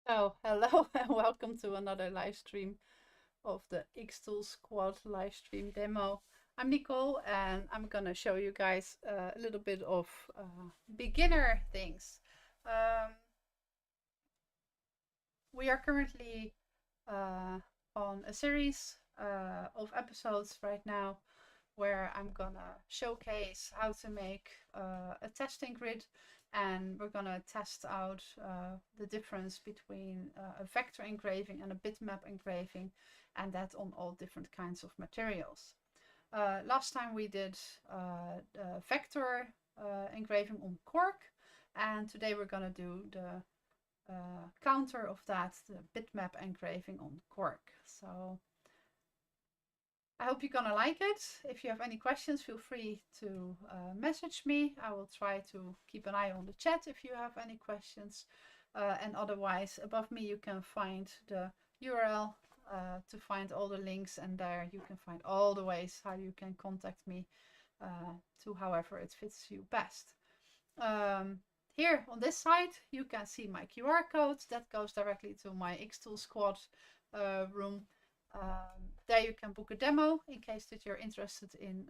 Oh, hello and welcome to another live stream of the xTool Squad live stream demo. I'm Nicole and I'm gonna show you guys a little bit of beginner things. Um, we are currently on a series of episodes right now where I'm gonna showcase how to make a testing grid, and we're gonna test out the difference between a vector engraving and a bitmap engraving, and that on all different kinds of materials. Last time we did vector engraving on cork, and today we're gonna do the counter of that, the bitmap engraving on cork. So I hope you're gonna like it. If you have any questions, feel free to message me. I will try to keep an eye on the chat if you have any questions. And otherwise, above me you can find the URL to find all the links, and there you can find all the ways how you can contact me to however it fits you best. Here on this side, you can see my QR code that goes directly to my xTool Squad room. There you can book a demo in case that you're interested in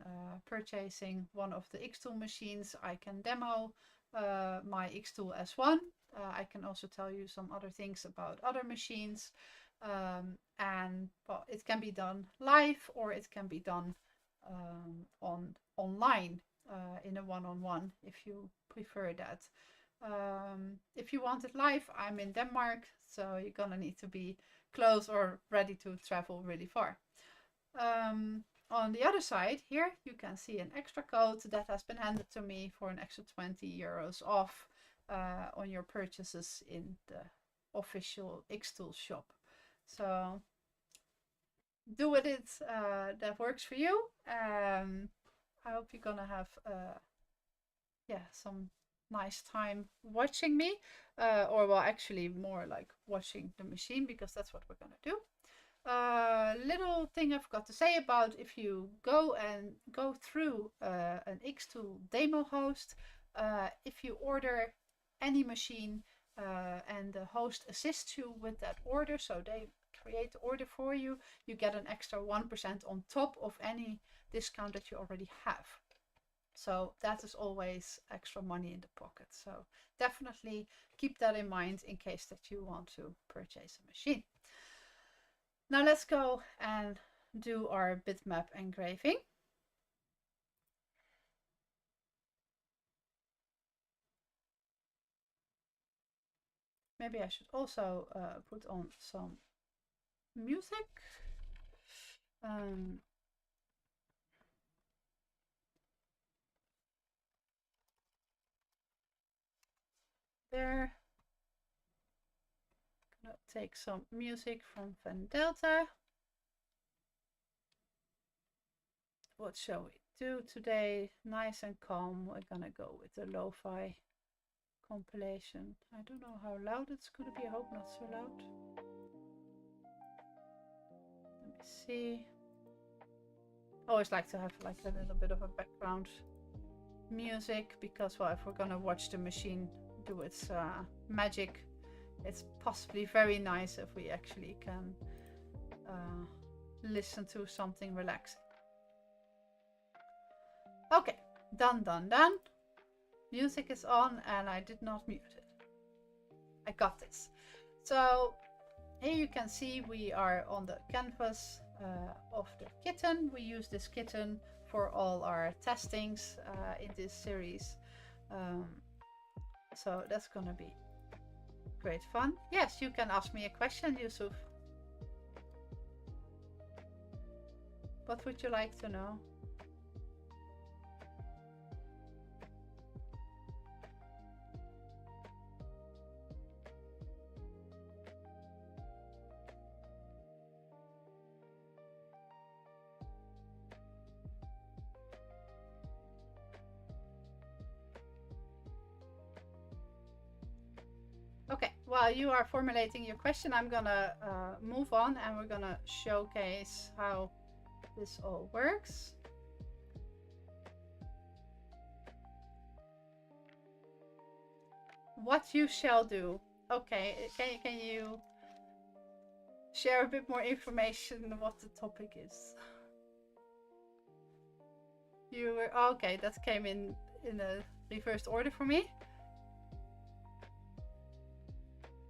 purchasing one of the xTool machines. I can demo my xTool S1. I can also tell you some other things about other machines. And well, it can be done live or it can be done online in a one-on-one if you prefer that. If you want it live, I'm in Denmark, so you're gonna need to be close or ready to travel really far. On the other side here, you can see an extra code that has been handed to me for an extra 20 euros off on your purchases in the official xTool shop. So do what it that works for you. I hope you're gonna have some nice time watching me, or well, actually more like watching the machine, because that's what we're gonna do. Little thing I forgot to say about, if you go through an xTool demo host, if you order any machine and the host assists you with that order, so they create the order for you, you get an extra 1% on top of any discount that you already have. So that is always extra money in the pocket. So definitely keep that in mind in case that you want to purchase a machine. Now let's go and do our bitmap engraving. Maybe I should also put on some music. There. Gonna take some music from Van Delta. What shall we do today? Nice and calm. We're gonna go with the lo-fi compilation. I don't know how loud it's gonna be. I hope not so loud. Let me see. I always like to have like a little bit of a background music, because well, if we're gonna watch the machine do its magic, it's possibly very nice if we actually can listen to something relaxing. Okay, done. Music is on and I did not mute it. I got this. So here you can see we are on the canvas of the kitten. We use this kitten for all our testings in this series. So that's gonna be great fun. Yes, you can ask me a question, Yusuf. What would you like to know? Okay, while you are formulating your question, I'm gonna move on and we're gonna showcase how this all works. What you shall do Okay, can you share a bit more information on what the topic is? You were okay. That came in a reversed order for me.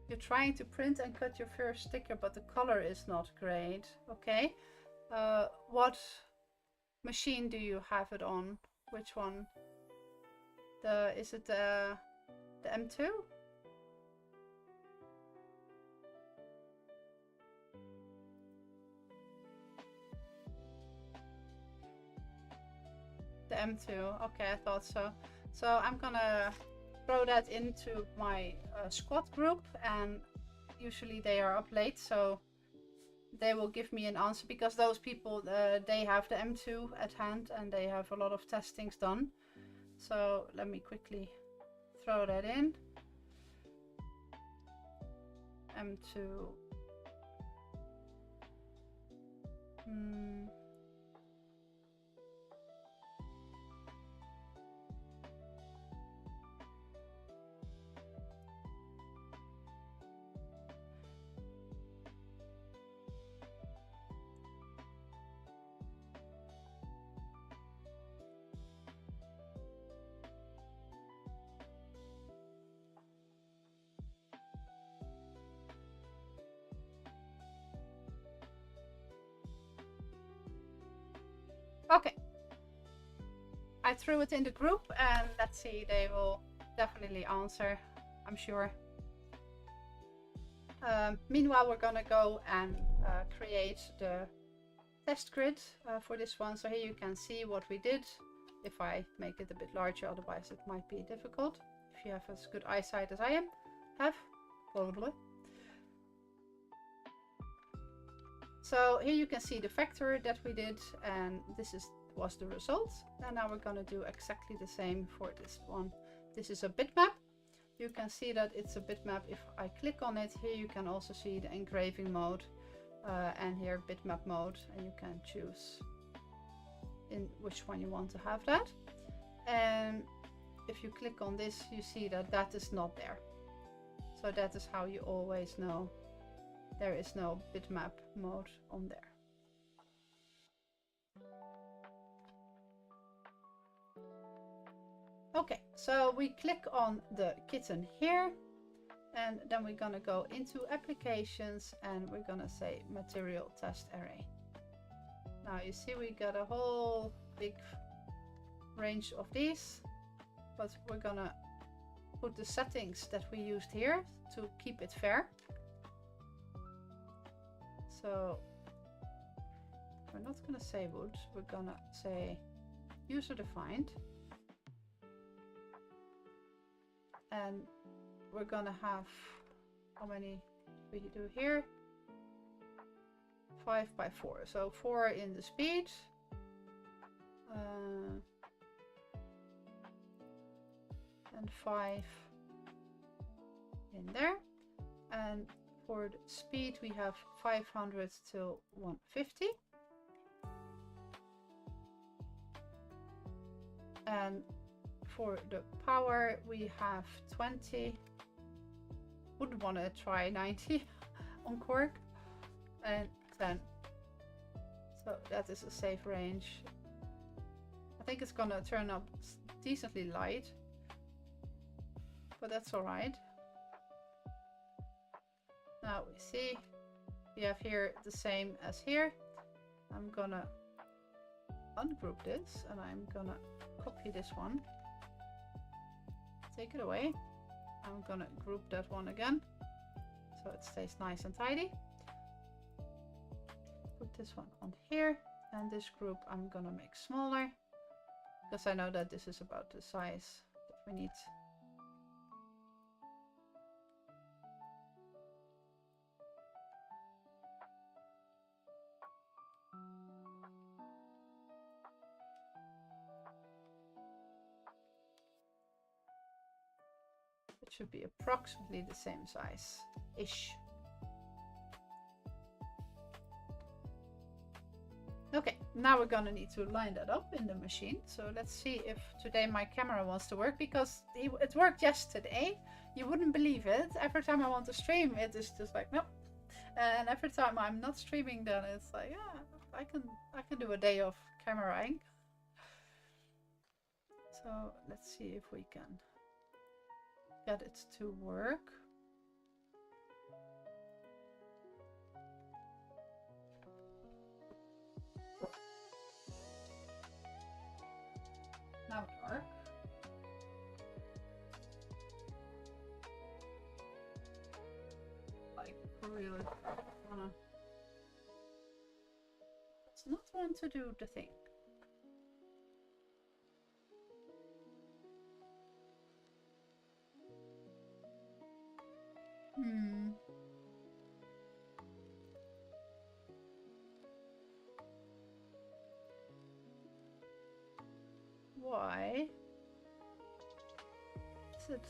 You're trying to print and cut your first sticker, but the color is not great. Okay. What machine do you have it on? Which one? Is it the M2? The M2. Okay, I thought so. So I'm gonna throw that into my squad group, and usually they are up late, so they will give me an answer, because those people, they have the M2 at hand and they have a lot of testings done. So let me quickly throw that in. M2. Okay. I threw it in the group, and let's see, they will definitely answer, I'm sure. Meanwhile, we're gonna go and create the test grid for this one. So here you can see what we did. If I make it a bit larger, otherwise it might be difficult. If you have as good eyesight as I have, probably. So here you can see the vector that we did, and this was the result. And now we're going to do exactly the same for this one. This is a bitmap. You can see that it's a bitmap. If I click on it, here you can also see the engraving mode and here bitmap mode, and you can choose in which one you want to have that. And if you click on this, you see that that is not there. So that is how you always know there is no bitmap mode on there. Okay, so we click on the kitten here, and then we're gonna go into applications, and we're gonna say material test array. Now you see we got a whole big range of these, but we're gonna put the settings that we used here to keep it fair. So we're not gonna say wood, we're gonna say user defined. And we're gonna have, how many we do here? 5 by 4, so 4 in the speed. And 5 in there. And for the speed we have 500 to 150. And for the power we have 20. Wouldn't want to try 90 on cork, and 10. So that is a safe range. I think it's gonna turn up decently light, but that's alright. Now we see we have here the same as here. I'm gonna ungroup this, and I'm gonna copy this one, take it away. I'm gonna group that one again so it stays nice and tidy. Put this one on here, and this group I'm gonna make smaller because I know that this is about the size that we need. It should be approximately the same size-ish. Okay, now we're gonna need to line that up in the machine. So let's see if today my camera wants to work, because it worked yesterday. You wouldn't believe it. Every time I want to stream, it is just like nope. And every time I'm not streaming, then it's like yeah, I can do a day of cameraing. So let's see if we can get it to work. Now dark. Like really wanna. It's not want to do the thing. Why? Is it?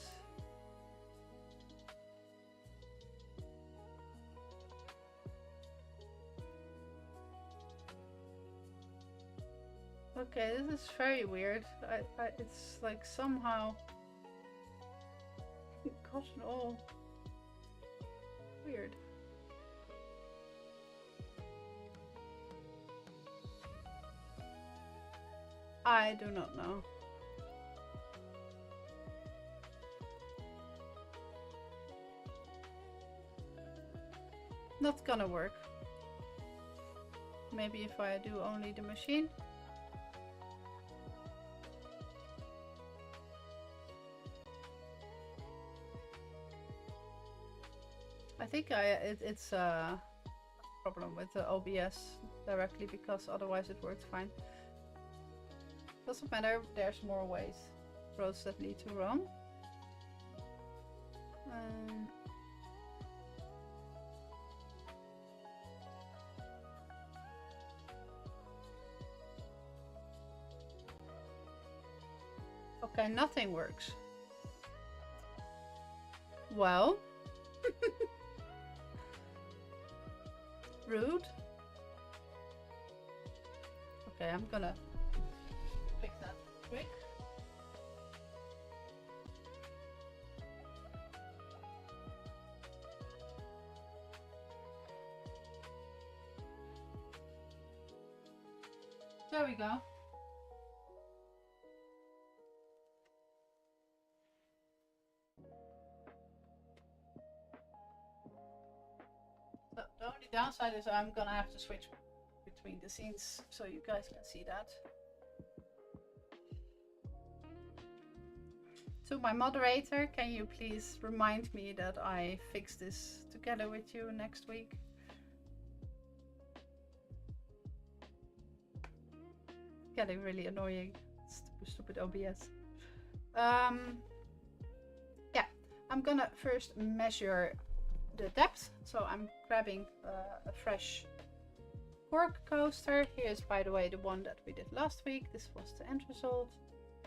Okay, this is very weird. It's like somehow gotten all weird. I do not know. Not gonna work. Maybe if I do only the machine. I think it's a problem with the OBS directly, because otherwise it works fine. Doesn't matter, there's more ways. Roads that lead to Rome. Okay, nothing works. Well. Rude. Okay, I'm gonna fix that quick. There we go. So the only downside is I'm gonna have to switch between the scenes so you guys can see that. So my moderator, can you please remind me that I fix this together with you next week? Getting really annoying. Stupid OBS. Yeah, I'm gonna first measure the depth. So I'm grabbing a fresh cork coaster. Here's, by the way, the one that we did last week. This was the end result.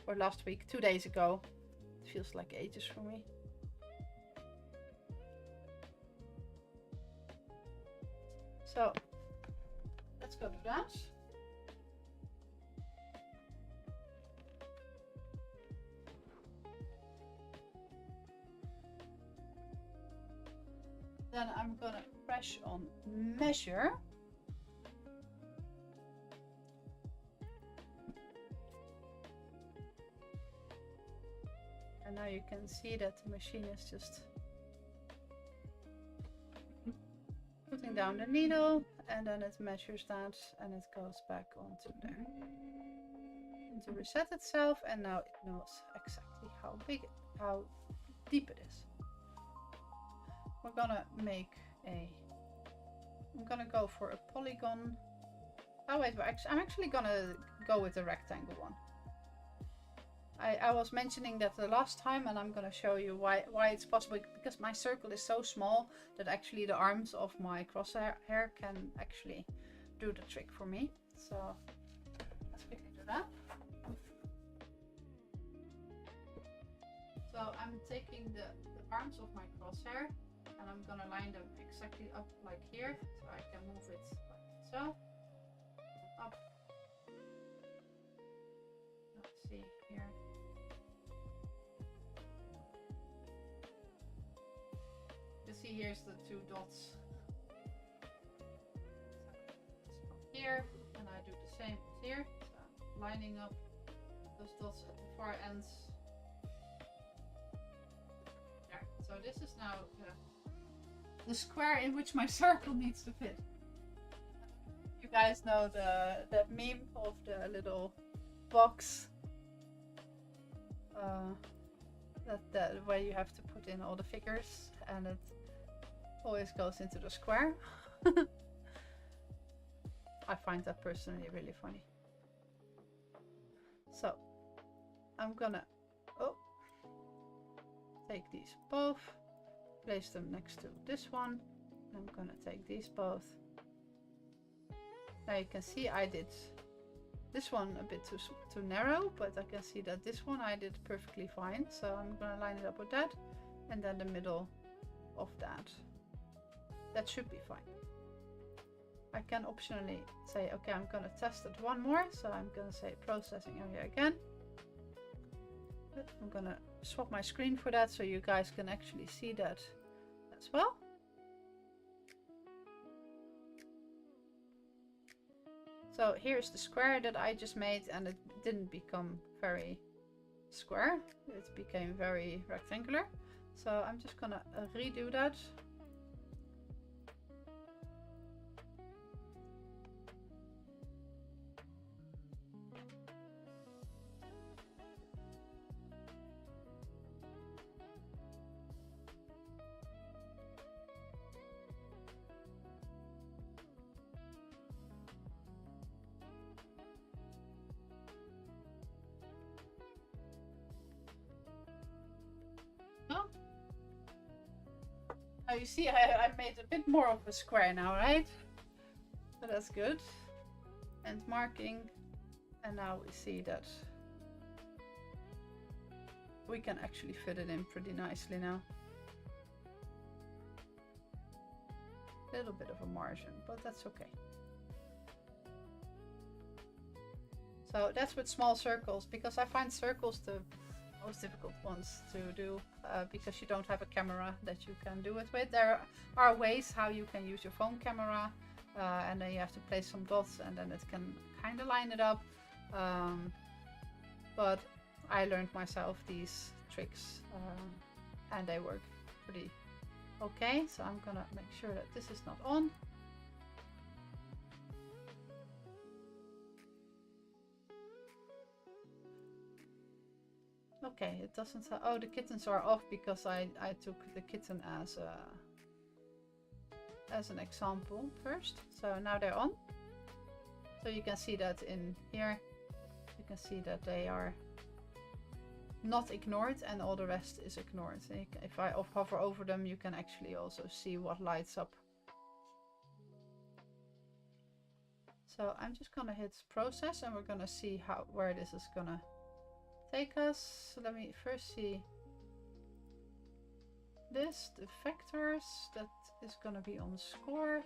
Or last week, 2 days ago. It feels like ages for me. So let's go to that. Then I'm gonna press on measure. And now you can see that the machine is just putting down the needle, and then it measures that and it goes back onto there. And to reset itself, and now it knows exactly how big, how deep it is. We're gonna make I'm gonna go for a polygon. Oh wait, I'm actually gonna go with the rectangle one. I was mentioning that the last time, and I'm gonna show you why it's possible, because my circle is so small that actually the arms of my crosshair can actually do the trick for me. So let's quickly do that. So I'm taking the arms of my crosshair, and I'm gonna line them exactly up like here, so I can move it like so. Up. Let's see here. see here's the two dots here, and I do the same here. So I'm lining up those dots at the far ends. There. So this is now the square in which my circle needs to fit. You guys know the meme of the little box where you have to put in all the figures and it always goes into the square. I find that personally really funny. So I'm gonna take these both, place them next to this one. I'm gonna take these both. Now you can see I did this one a bit too narrow, but I can see that this one I did perfectly fine. So I'm gonna line it up with that, and then the middle of that. That should be fine. I can optionally say, okay, I'm gonna test it one more. So I'm gonna say processing area again. But I'm gonna swap my screen for that so you guys can actually see that as well. So here's the square that I just made, and it didn't become very square. It became very rectangular. So I'm just gonna redo that. Now you see I made a bit more of a square now, right? So that's good. And marking, and now we see that we can actually fit it in pretty nicely now. A little bit of a margin, but that's okay. So that's with small circles, because I find circles the most difficult ones to do because you don't have a camera that you can do it with. There are ways how you can use your phone camera and then you have to place some dots and then it can kind of line it up. But I learned myself these tricks and they work pretty okay. So I'm gonna make sure that this is not on. Okay, it doesn't say, oh, the kittens are off because I took the kitten as an example first. So now they're on. So you can see that in here, you can see that they are not ignored and all the rest is ignored. So if I hover over them, you can actually also see what lights up. So I'm just gonna hit process and we're gonna see where this is gonna take us. So let me first see this, the vectors, that is gonna be on score.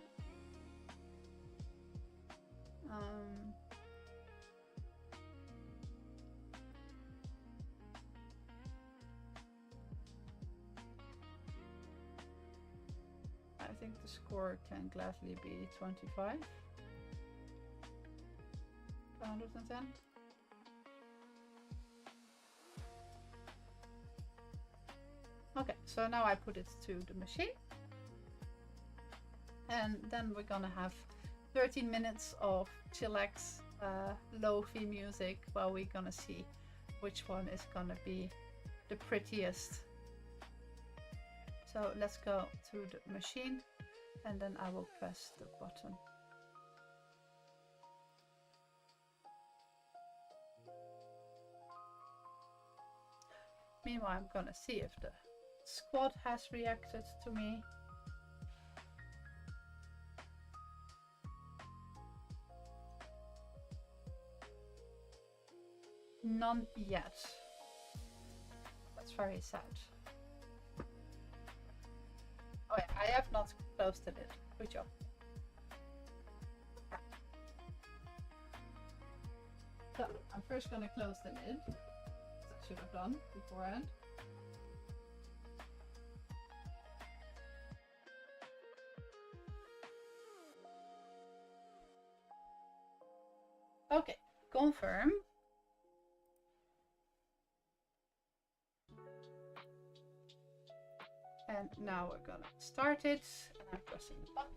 I think the score can gladly be 25. 110. Okay, so now I put it to the machine. And then we're gonna have 13 minutes of chillax, lo-fi music while we're gonna see which one is gonna be the prettiest. So let's go to the machine and then I will press the button. Meanwhile, I'm gonna see if the squad has reacted to me. None yet. That's very sad. Oh yeah, I have not closed the lid. Good job. So I'm first gonna close the lid, as I should have done beforehand. Okay, confirm. And now we're gonna start it, and I'm pressing the button.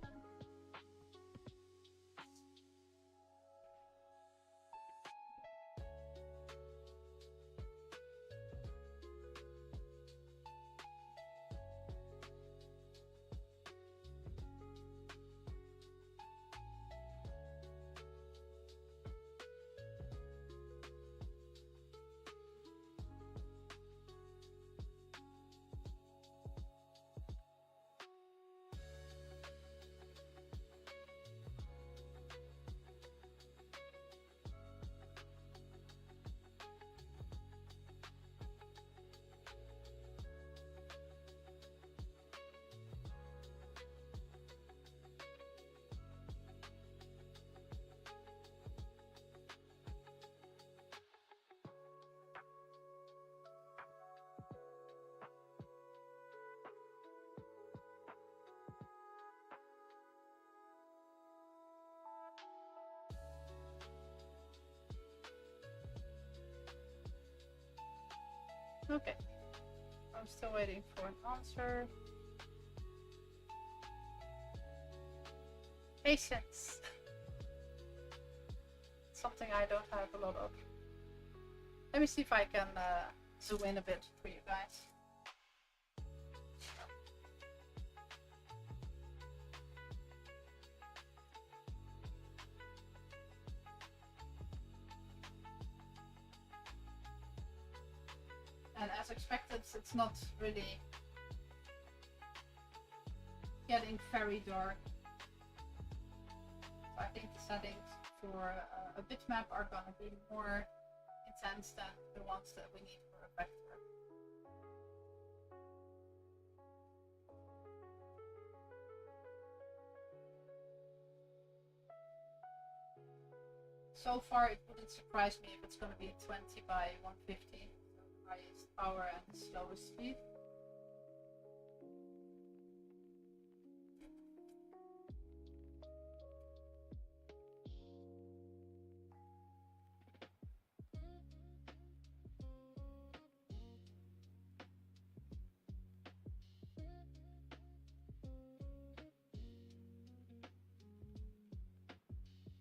Okay, I'm still waiting for an answer. Patience. Something I don't have a lot of. Let me see if I can zoom in a bit for you guys. And as expected, it's not really getting very dark. So I think the settings for a bitmap are going to be more intense than the ones that we need for a vector. So far, it wouldn't surprise me if it's going to be 20 by 150, so the highest power and the slowest speed.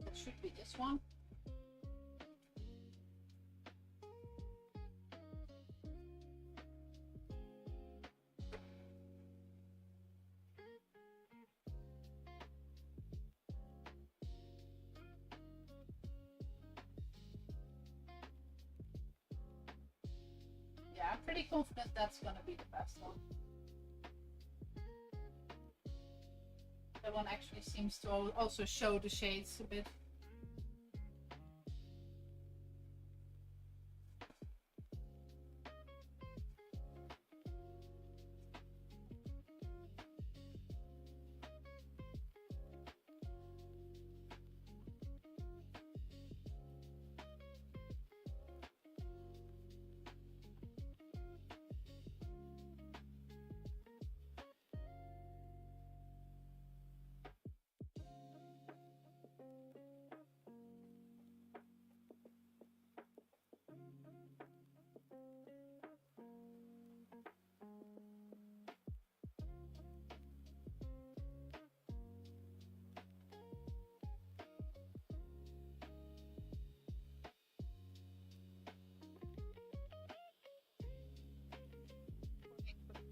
It should be this one. Yeah, I'm pretty confident that's going to be the best one. That one actually seems to also show the shades a bit.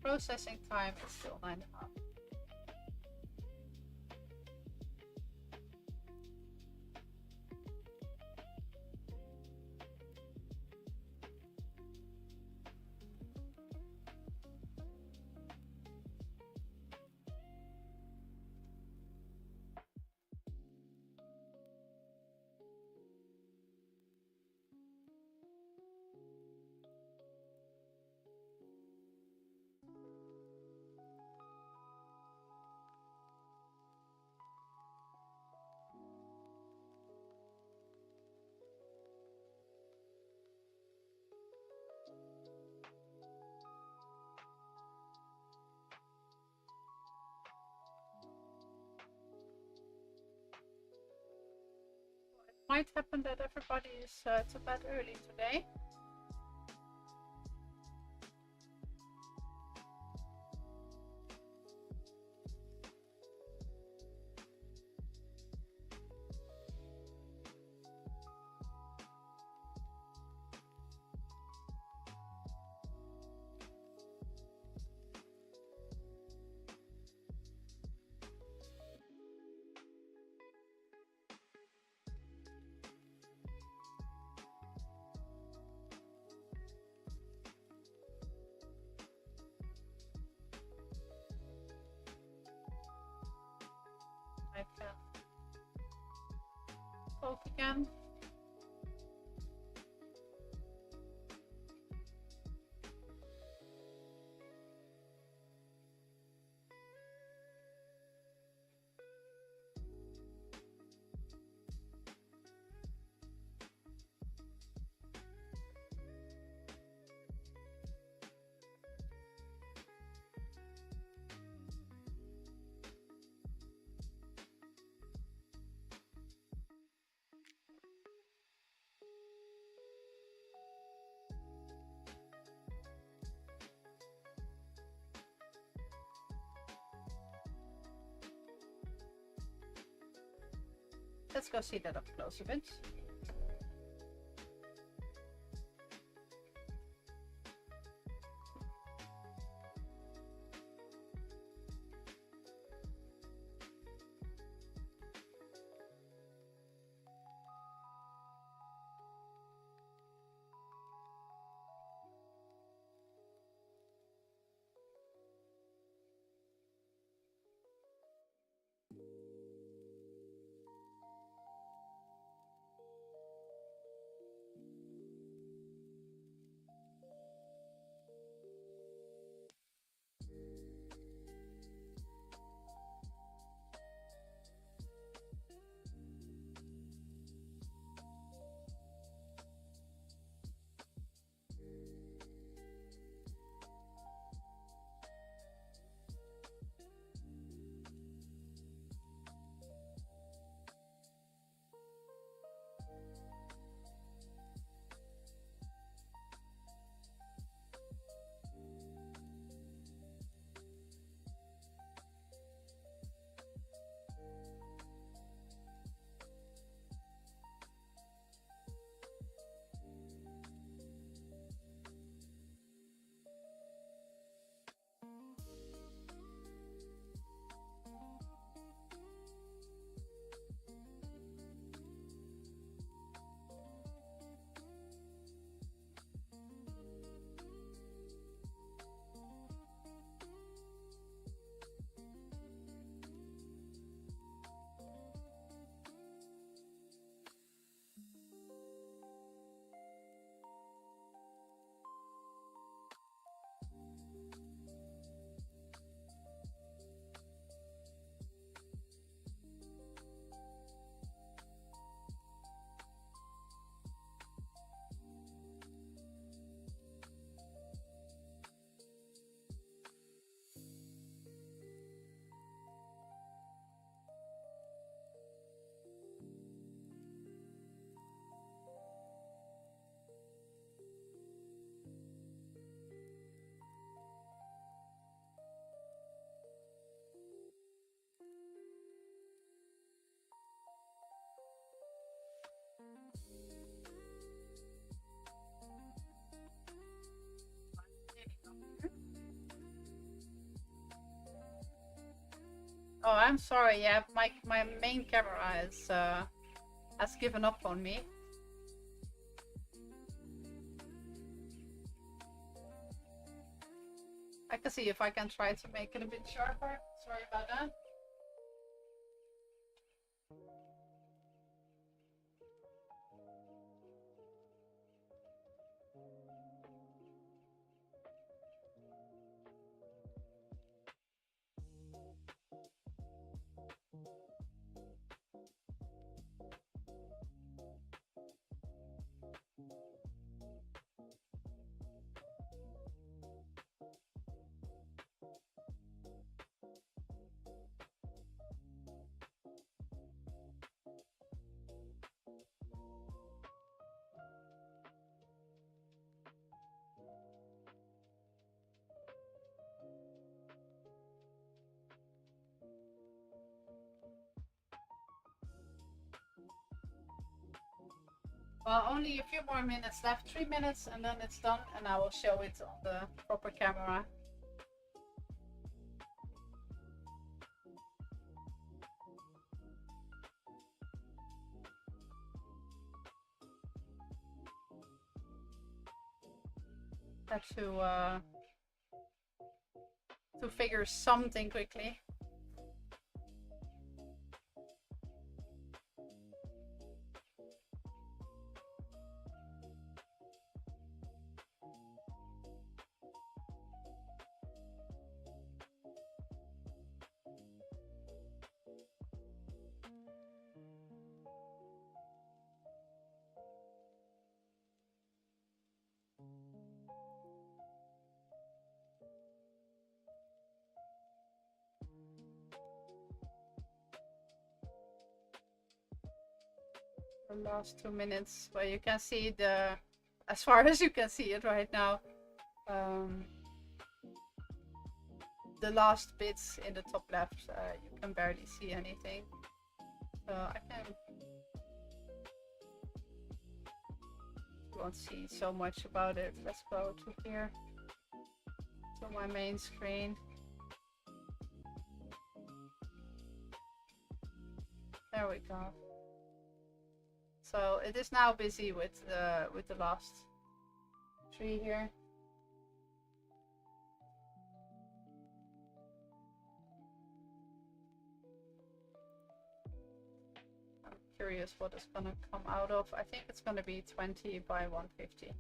Processing time is still 9.5. might happen that everybody is to bed early today. I can talk again. Let's go see that up close a bit. Oh, I'm sorry. Yeah, my main camera is has given up on me. I can see if I can try to make it a bit sharper. Sorry about that. Well, only a few more minutes left, 3 minutes, and then it's done, and I will show it on the proper camera. Have to figure something quickly. The last 2 minutes, where you can see the, as far as you can see it right now, the last bits in the top left, you can barely see anything. So I won't see so much about it. Let's go to here, to my main screen. There we go. So it is now busy with the last 3 here. I'm curious what it's gonna come out of. I think it's gonna be 20 by 150.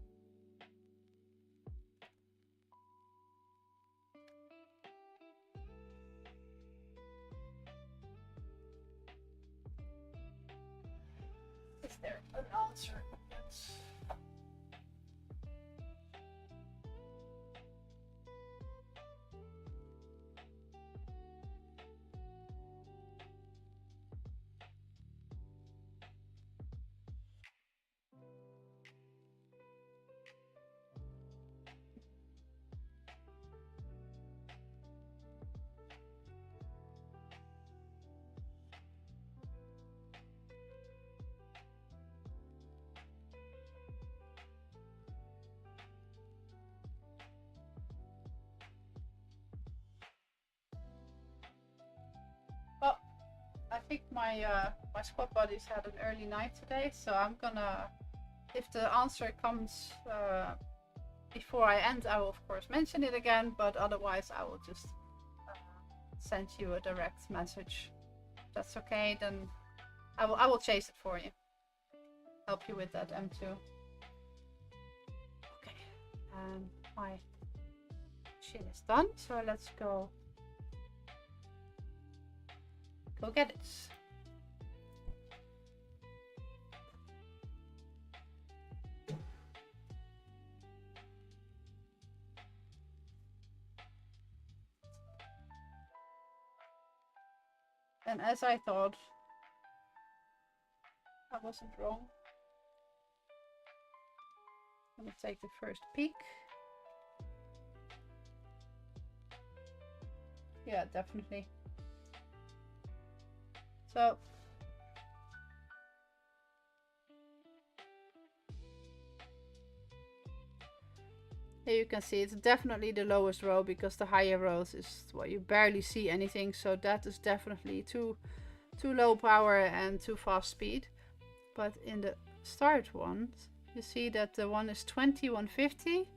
Is there an answer? Yes. Well, I think my my squad buddies had an early night today, so I'm gonna, if the answer comes before I end, I will of course mention it again, but otherwise I will just send you a direct message. If that's okay, then I will chase it for you. Help you with that M2. Okay, and my shit is done, so let's go get it. And as I thought, I wasn't wrong. I'm gonna take the first peek. Yeah, definitely. So here you can see it's definitely the lowest row, because the higher rows is what you barely see anything. So that is definitely too low power and too fast speed. But in the start ones, you see that the one is 2150.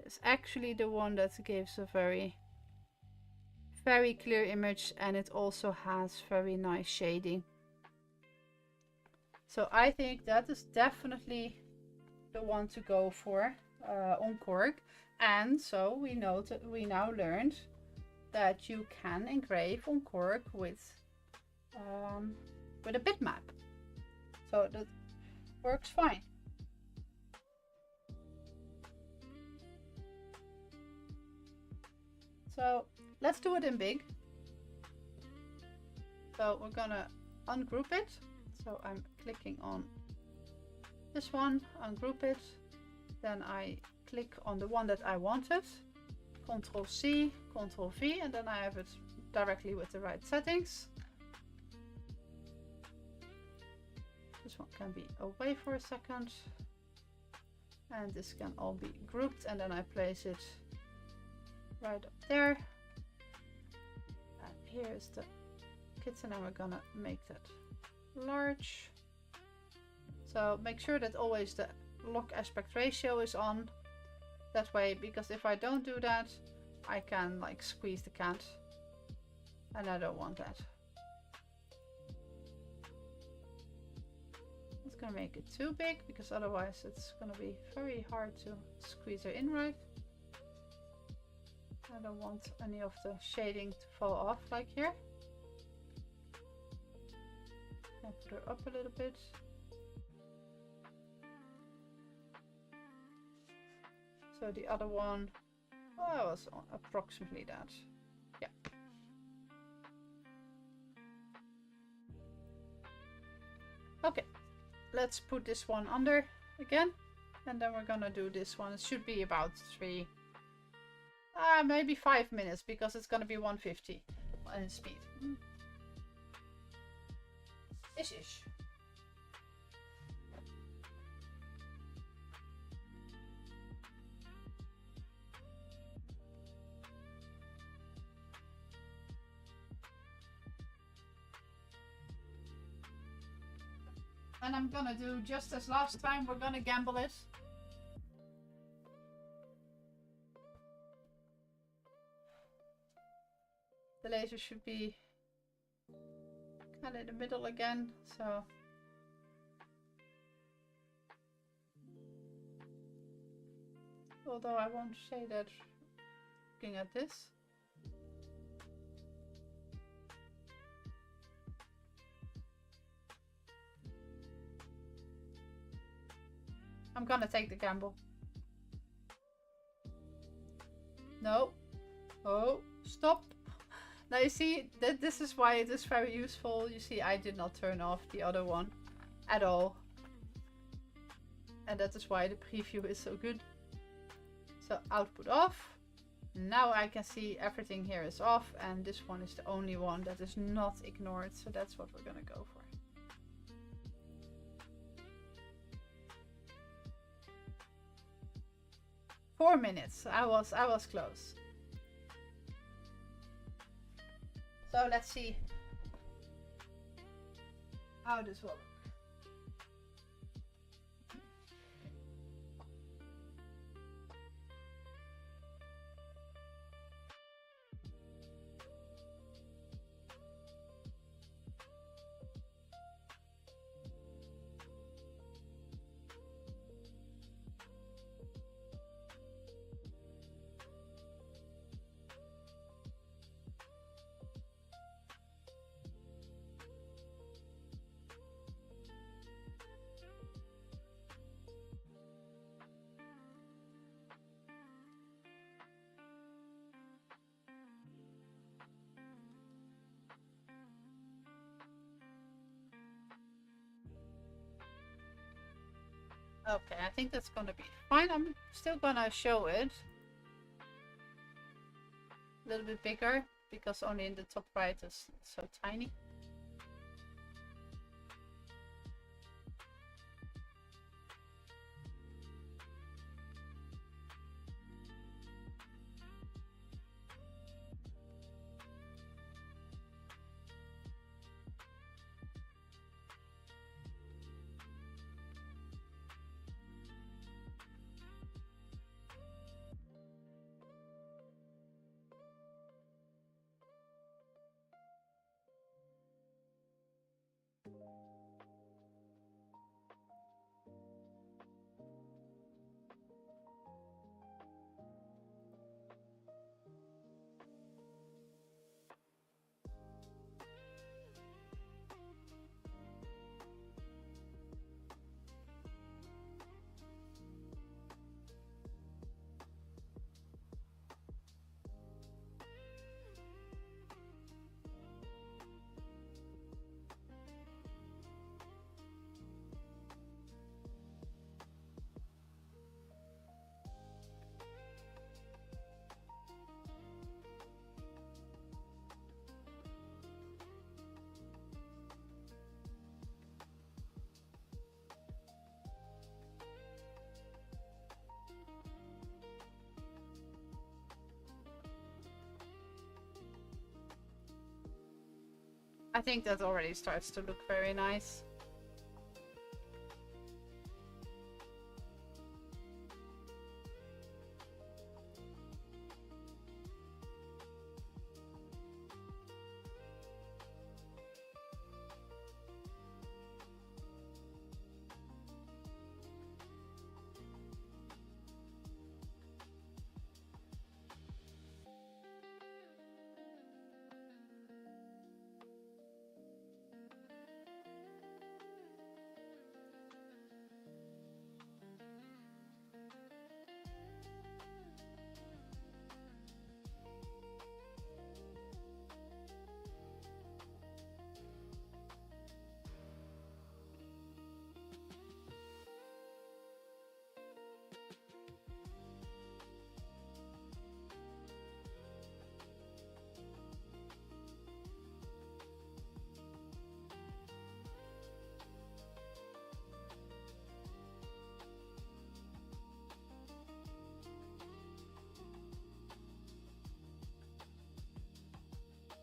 It's actually the one that gives a very clear image, and it also has very nice shading. So I think that is definitely the one to go for on cork. And so we now learned that you can engrave on cork with a bitmap. So that works fine. So let's do it in big. So we're gonna ungroup it. So I'm clicking on this one, ungroup it. Then I click on the one that I wanted. Ctrl C, Ctrl V, and then I have it directly with the right settings. this one can be away for a second. And this can all be grouped, and then I place it right up there. And here is the kitchen, and we're gonna make that large. So make sure that always the lock aspect ratio is on. That way, because if I don't do that, I can like squeeze the cat, and I don't want that. It's gonna make it too big, because otherwise it's gonna be very hard to squeeze her in right. I don't want any of the shading to fall off like here. I'll put her up a little bit. So the other one, well, was approximately that. Yeah. Okay, let's put this one under again, and then we're gonna do this one. It should be about 3, maybe 5 minutes, because it's gonna be 150 in speed. Ish. And I'm gonna do just as last time, we're gonna gamble it. The laser should be kind of in the middle again, so. Although I won't say that looking at this. I'm gonna take the gamble. No. Oh, stop. Now you see, that this is why it is very useful. You see, I did not turn off the other one at all. And that is why the preview is so good. So output off. Now I can see everything here is off, and this one is the only one that is not ignored. So that's what we're gonna go for. Four minutes. I was close. So let's see how this will look. Okay, I think that's gonna be fine. I'm still gonna show it a little bit bigger, because only in the top right is so tiny. I think that already starts to look very nice.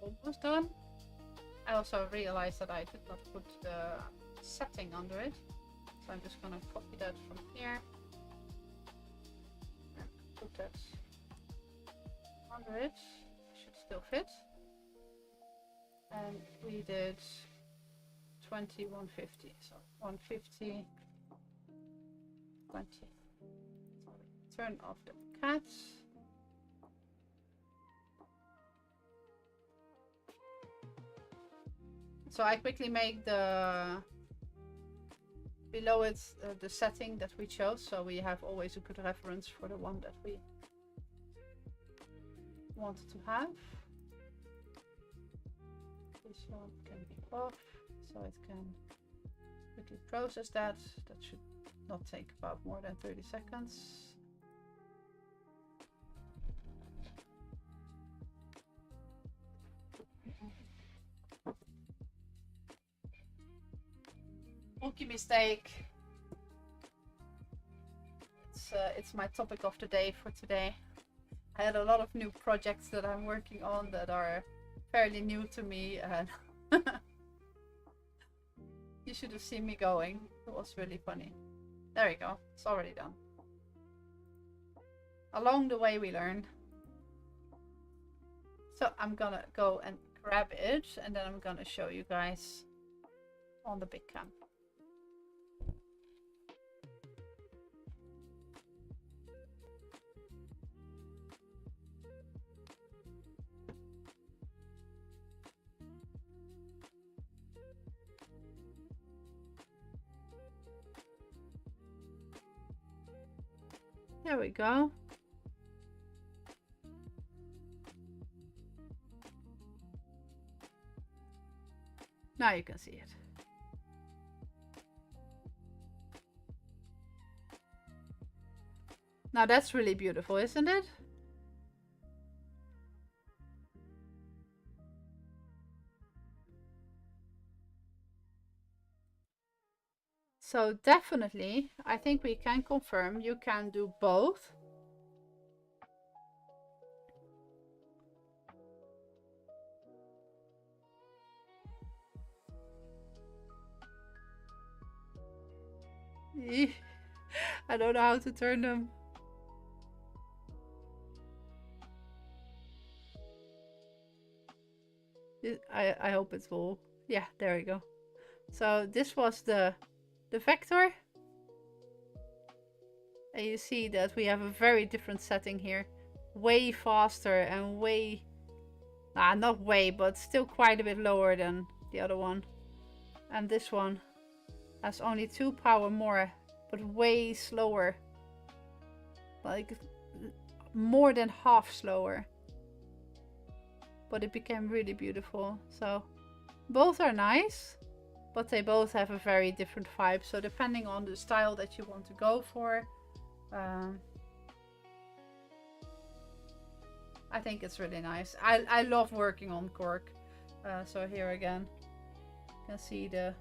Almost done. I also realized that I did not put the setting under it, so I'm just gonna copy that from here and put that under it. Should still fit. And we did 20, 150, so 150, 20. So turn off the cat. So I quickly make the below it the setting that we chose, so we have always a good reference for the one that we wanted to have. This one can be off, so it can quickly process that. That should not take about more than 30 seconds. Rookie mistake. It's my topic of the day for today. I had a lot of new projects that I'm working on that are fairly new to me, and you should have seen me going. It was really funny. There we go. It's already done. Along the way we learn. So I'm gonna go and grab it, and then I'm gonna show you guys on the big cam. There we go. Now you can see it. Now that's really beautiful, isn't it? So definitely, I think we can confirm you can do both. I don't know how to turn them. I hope it's full. Yeah, there we go. So this was the vector. And you see that we have a very different setting here. Way faster and way... not way, but still quite a bit lower than the other one. And this one has only 2 power more, but way slower. Like more than half slower. But it became really beautiful. So both are nice, but they both have a very different vibe. So depending on the style that you want to go for, I think it's really nice. I love working on cork. So here again, you can see the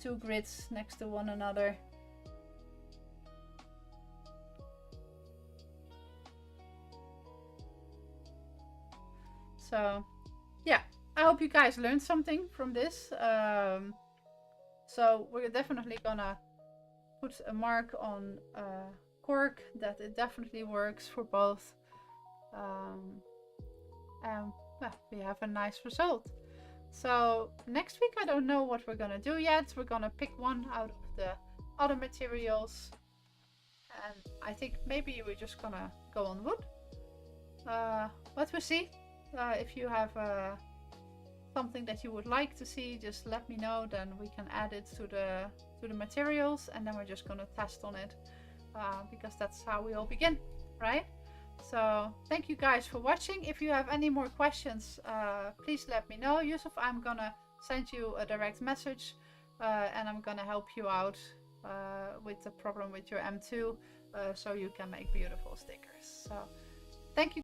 2 grids next to one another. So yeah, I hope you guys learned something from this. So we're definitely gonna put a mark on cork that it definitely works for both. And well, we have a nice result. So next week I don't know what we're gonna do yet. We're gonna pick one out of the other materials, and I think maybe we're just gonna go on wood. But we'll see. If you have something that you would like to see, just let me know, then we can add it to the materials, and then we're just gonna test on it, because that's how we all begin, right? So thank you guys for watching. If you have any more questions, please let me know. Yusuf, I'm gonna send you a direct message, and I'm gonna help you out with the problem with your M2, so you can make beautiful stickers. So thank you